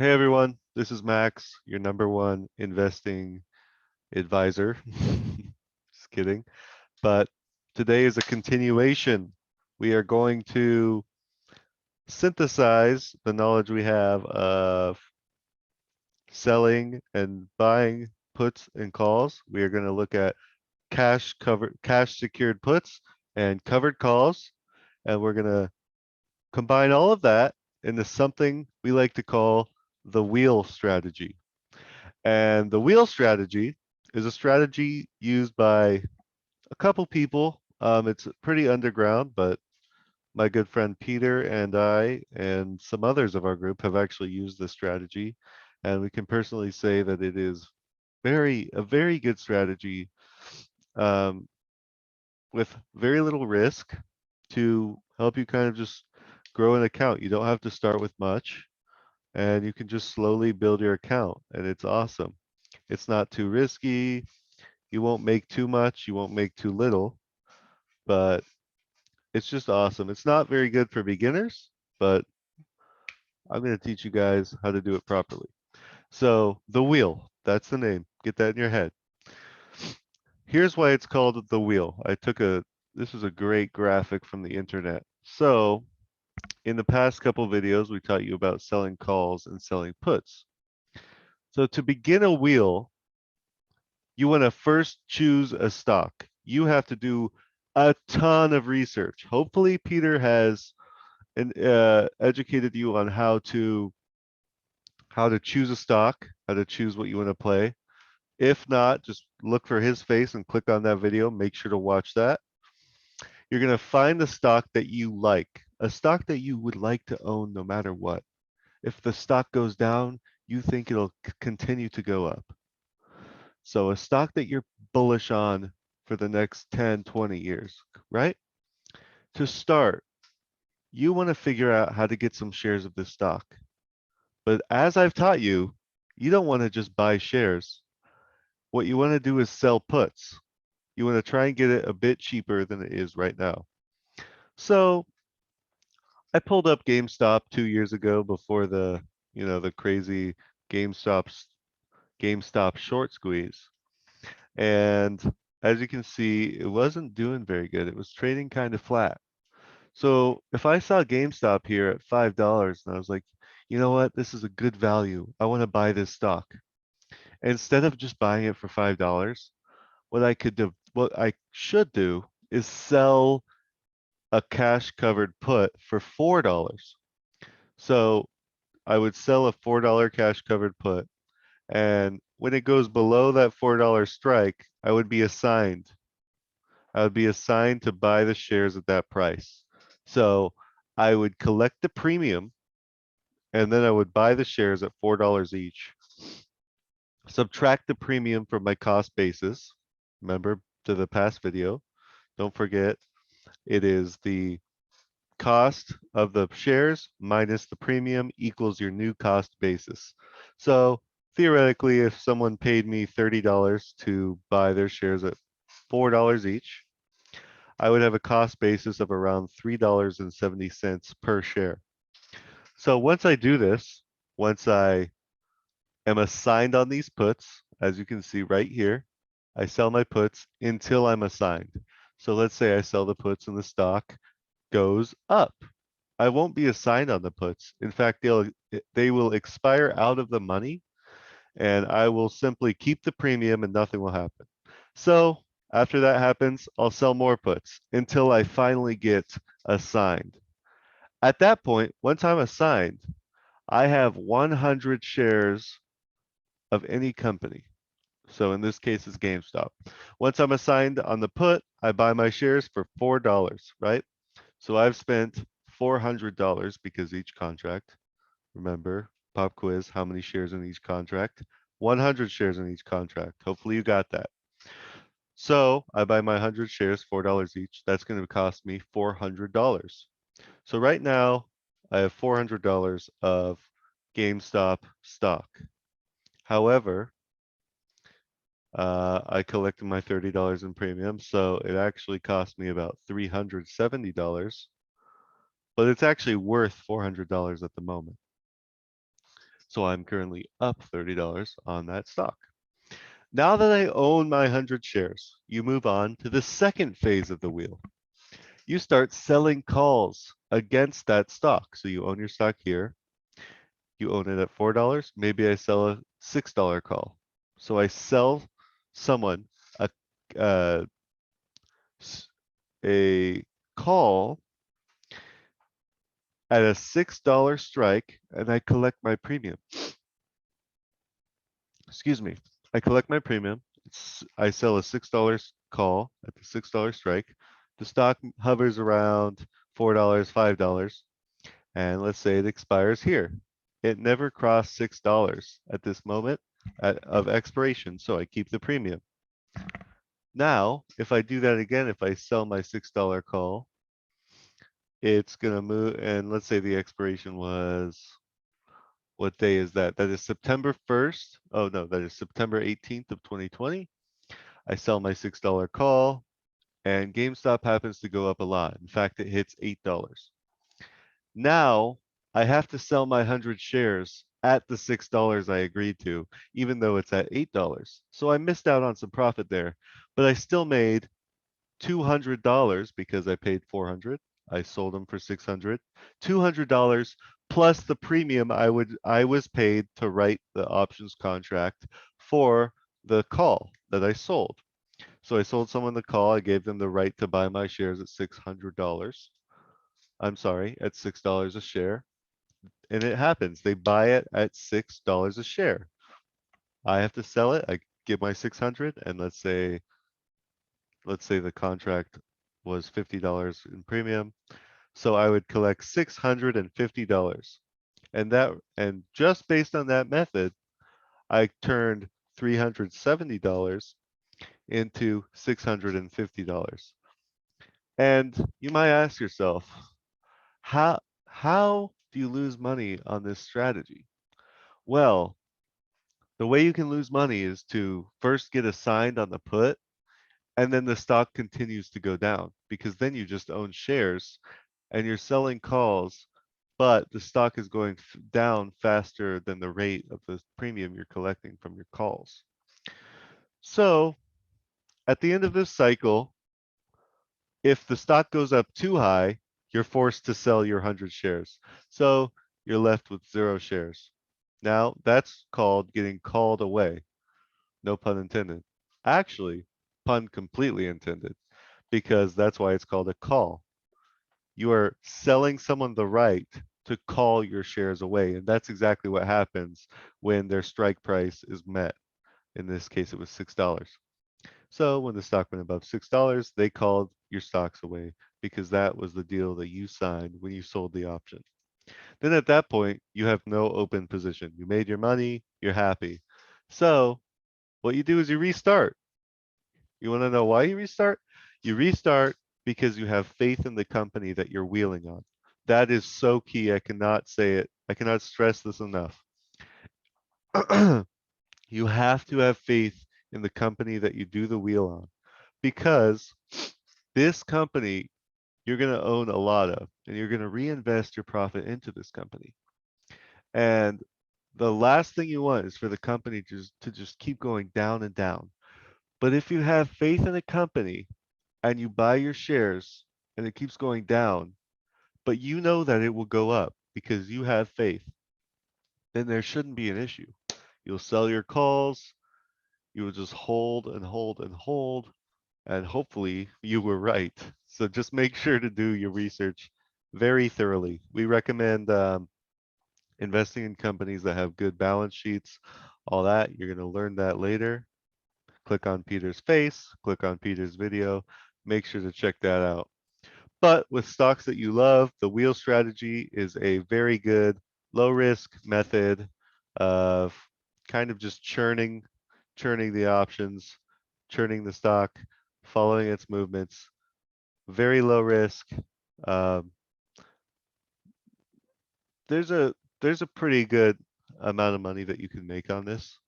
Hey everyone, this is Max, your number one investing advisor. Just kidding. But today is a continuation. We are going to synthesize the knowledge we have of selling and buying puts and calls. We are going to look at cash secured puts and covered calls, and we're going to combine all of that into something we like to call the wheel strategy. And the wheel strategy is a strategy used by a couple people. It's pretty underground, but my good friend Peter and I and some others of our group have actually used this strategy. And we can personally say that it is a very good strategy um, with very little risk to help you kind of just grow an account. You don't have to start with much and you can just slowly build your account and it's awesome. It's not too risky. You won't make too much, you won't make too little, but it's just awesome. It's not very good for beginners, but I'm going to teach you guys how to do it properly. So, the wheel, that's the name. Get that in your head. Here's why it's called the wheel. This is a great graphic from the internet. So, in the past couple videos, we taught you about selling calls and selling puts. So, to begin a wheel, you want to first choose a stock. You have to do a ton of research. Hopefully, Peter has educated you on how to choose a stock, how to choose what you want to play. If not, just look for his face and click on that video. Make sure to watch that. You're going to find the stock that you like, a stock that you would like to own no matter what. If the stock goes down, you think it'll continue to go up. So a stock that you're bullish on for the next 10, 20 years, right? To start, you want to figure out how to get some shares of this stock. But as I've taught you, you don't want to just buy shares. What you want to do is sell puts. You want to try and get it a bit cheaper than it is right now. So I pulled up GameStop 2 years ago before the crazy GameStop GameStop short squeeze. And as you can see, it wasn't doing very good. It was trading kind of flat. So if I saw GameStop here at $5 and I was like, you know what, this is a good value. I want to buy this stock. Instead of just buying it for $5, what I should do is sell a cash covered put for $4. So I would sell a $4 cash covered put. And when it goes below that $4 strike, I would be assigned to buy the shares at that price. So I would collect the premium and then I would buy the shares at $4 each. Subtract the premium from my cost basis. Remember to the past video. Don't forget, it is the cost of the shares minus the premium equals your new cost basis. So theoretically, if someone paid me $30 to buy their shares at $4 each, I would have a cost basis of around $3.70 per share. So once I do this, once I am assigned on these puts, as you can see right here, I sell my puts until I'm assigned. So let's say I sell the puts and the stock goes up. I won't be assigned on the puts. In fact, they will expire out of the money and I will simply keep the premium and nothing will happen. So after that happens, I'll sell more puts until I finally get assigned. At that point, once I'm assigned, I have 100 shares of any company. So in this case, it's GameStop. Once I'm assigned on the put, I buy my shares for $4, right? So I've spent $400 because each contract, remember, pop quiz, how many shares in each contract? 100 shares in each contract. Hopefully you got that. So I buy my 100 shares, $4 each. That's going to cost me $400. So right now I have $400 of GameStop stock. However, I collected my $30 in premium, so it actually cost me about $370, but it's actually worth $400 at the moment. So I'm currently up $30 on that stock. Now that I own my 100 shares, you move on to the second phase of the wheel. You start selling calls against that stock. So you own your stock here. You own it at $4. Maybe I sell a $6 call. So I sell someone a uh, a call at a $6 strike, and I collect my premium. Excuse me. I collect my premium. I sell a $6 call at the $6 strike. The stock hovers around $4, $5, and let's say it expires here. It never crossed $6 at this moment of expiration, so I keep the premium. Now, if I do that again, if I sell my $6 call, it's gonna move, and let's say the expiration was, what day is that? That is September 1st. Oh no, that is September 18th of 2020. I sell my $6 call, and GameStop happens to go up a lot. In fact, it hits $8. Now I have to sell my 100 shares at the $6 I agreed to, even though it's at $8. So I missed out on some profit there, but I still made $200 because I paid 400. I sold them for 600. $200 plus the premium I was paid to write the options contract for the call that I sold. So I sold someone the call. I gave them the right to buy my shares at $600. I'm sorry, at $6 a share. And it happens. They buy it at $6 a share. I have to sell it. I give my 600, and let's say the contract was $50 in premium. So I would collect $650. And just based on that method, I turned $370 into $650. And you might ask yourself, how do you lose money on this strategy? Well, the way you can lose money is to first get assigned on the put, and then the stock continues to go down, because then you just own shares and you're selling calls, but the stock is going down faster than the rate of the premium you're collecting from your calls. So at the end of this cycle, if the stock goes up too high, you're forced to sell your 100 shares. So you're left with 0 shares. Now that's called getting called away. No pun intended. Actually, pun completely intended, because that's why it's called a call. You are selling someone the right to call your shares away. And that's exactly what happens when their strike price is met. In this case, it was $6. So when the stock went above $6, they called your stocks away, because that was the deal that you signed when you sold the option. Then at that point, you have no open position. You made your money, you're happy. So what you do is you restart. You want to know why you restart? You restart because you have faith in the company that you're wheeling on. That is so key. I cannot say it. I cannot stress this enough. You have to have faith in the company that you do the wheel on, because this company you're going to own a lot of, and you're going to reinvest your profit into this company. And the last thing you want is for the company to just keep going down and down. But if you have faith in a company and you buy your shares and it keeps going down, but you know that it will go up because you have faith, then there shouldn't be an issue. You'll sell your calls, you will just hold and hold and hold, and hopefully you were right. So just make sure to do your research very thoroughly. We recommend investing in companies that have good balance sheets, all that. You're going to learn that later. Click on Peter's face, click on Peter's video. Make sure to check that out. But with stocks that you love, the wheel strategy is a very good low risk method of kind of just churning the options, churning the stock, following its movements. Very low risk. Um, there's a pretty good amount of money that you can make on this.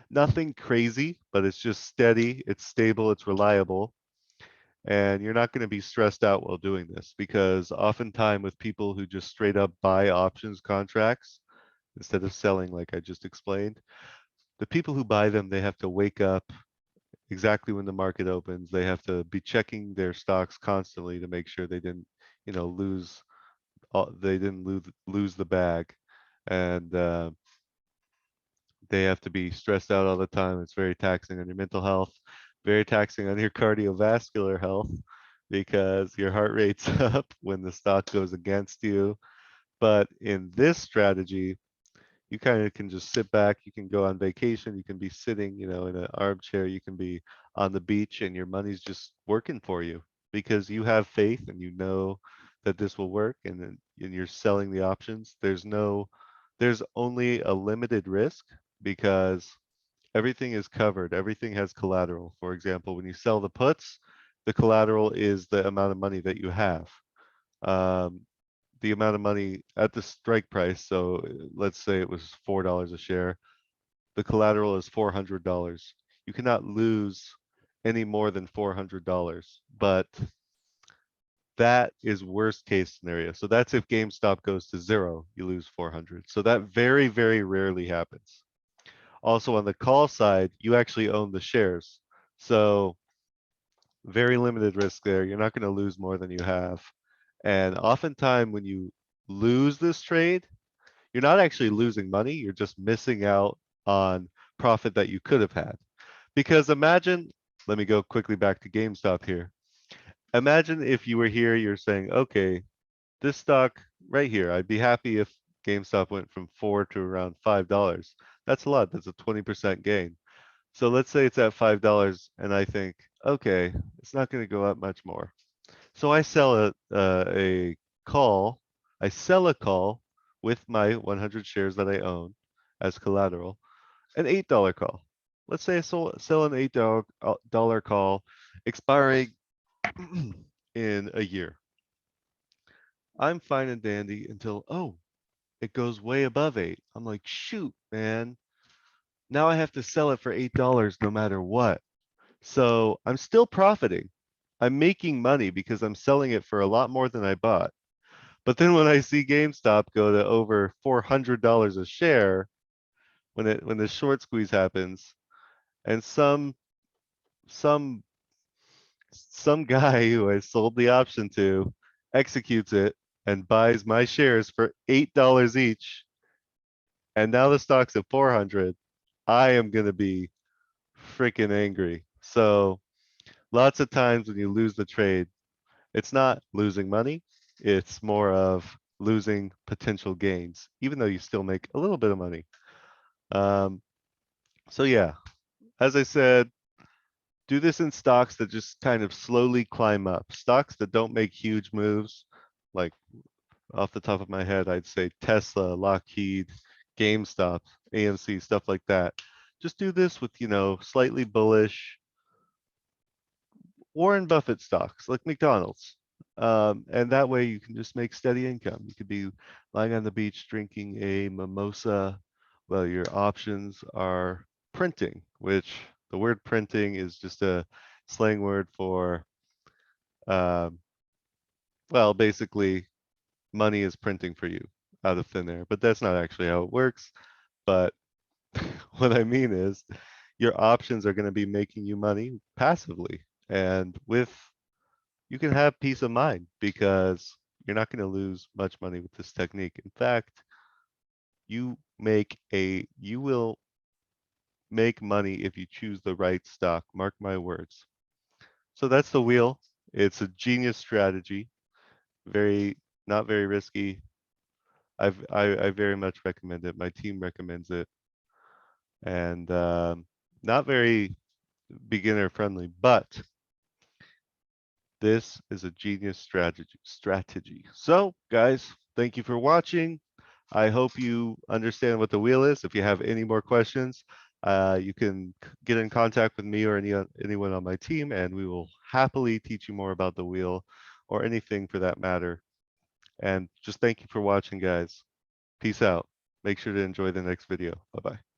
Nothing crazy, but it's just steady, it's stable, it's reliable. And you're not going to be stressed out while doing this, because oftentimes with people who just straight up buy options contracts, instead of selling like I just explained. The people who buy them, they have to wake up exactly when the market opens. They have to be checking their stocks constantly to make sure they didn't, lose they didn't lose the bag, and they have to be stressed out all the time. It's very taxing on your mental health, very taxing on your cardiovascular health because your heart rate's up when the stock goes against you. But in this strategy, you kind of can just sit back. You can go on vacation. You can be sitting, in an armchair. You can be on the beach, and your money's just working for you because you have faith and you know that this will work. And you're selling the options. There's only a limited risk because everything is covered. Everything has collateral. For example, when you sell the puts, the collateral is the amount of money that you have. Um, the amount of money at the strike price. So let's say it was $4 a share. The collateral is $400. You cannot lose any more than $400, but that is worst case scenario. So that's if GameStop goes to zero, you lose 400. So that very, very rarely happens. Also on the call side, you actually own the shares. So very limited risk there. You're not going to lose more than you have. And oftentimes when you lose this trade, you're not actually losing money. You're just missing out on profit that you could have had. Because imagine, let me go quickly back to GameStop here. Imagine if you were here, you're saying, okay, this stock right here, I'd be happy if GameStop went from 4 to around $5. That's a lot. That's a 20% gain. So let's say it's at $5 and I think, okay, it's not going to go up much more. So I sell a call. I sell a call with my 100 shares that I own as collateral, an $8 call. Let's say I sell an $8 call expiring in a year. I'm fine and dandy until, oh, it goes way above 8. I'm like, shoot, man. Now I have to sell it for $8 no matter what. So I'm still profiting. I'm making money because I'm selling it for a lot more than I bought. But then when I see GameStop go to over $400 a share, when the short squeeze happens, and some some guy who I sold the option to executes it and buys my shares for $8 each, and now the stock's at 400, I am gonna be freaking angry. So lots of times when you lose the trade, it's not losing money, it's more of losing potential gains, even though you still make a little bit of money. Um, so yeah, as I said, do this in stocks that just kind of slowly climb up. Stocks that don't make huge moves, like off the top of my head, I'd say Tesla, Lockheed, GameStop, AMC, stuff like that. Just do this with, slightly bullish Warren Buffett stocks like McDonald's. And that way you can just make steady income. You could be lying on the beach drinking a mimosa while your options are printing, which the word printing is just a slang word for, um, well, basically money is printing for you out of thin air, but that's not actually how it works. But what I mean is your options are going to be making you money passively. And you can have peace of mind because you're not going to lose much money with this technique. In fact, you will make money if you choose the right stock. Mark my words. So that's the wheel. It's a genius strategy. Very not very risky. I very much recommend it. My team recommends it, and not very beginner friendly, but this is a genius strategy. So, guys, thank you for watching. I hope you understand what the wheel is. If you have any more questions, you can get in contact with me or anyone on my team, and we will happily teach you more about the wheel or anything for that matter. And just thank you for watching, guys. Peace out. Make sure to enjoy the next video. Bye-bye.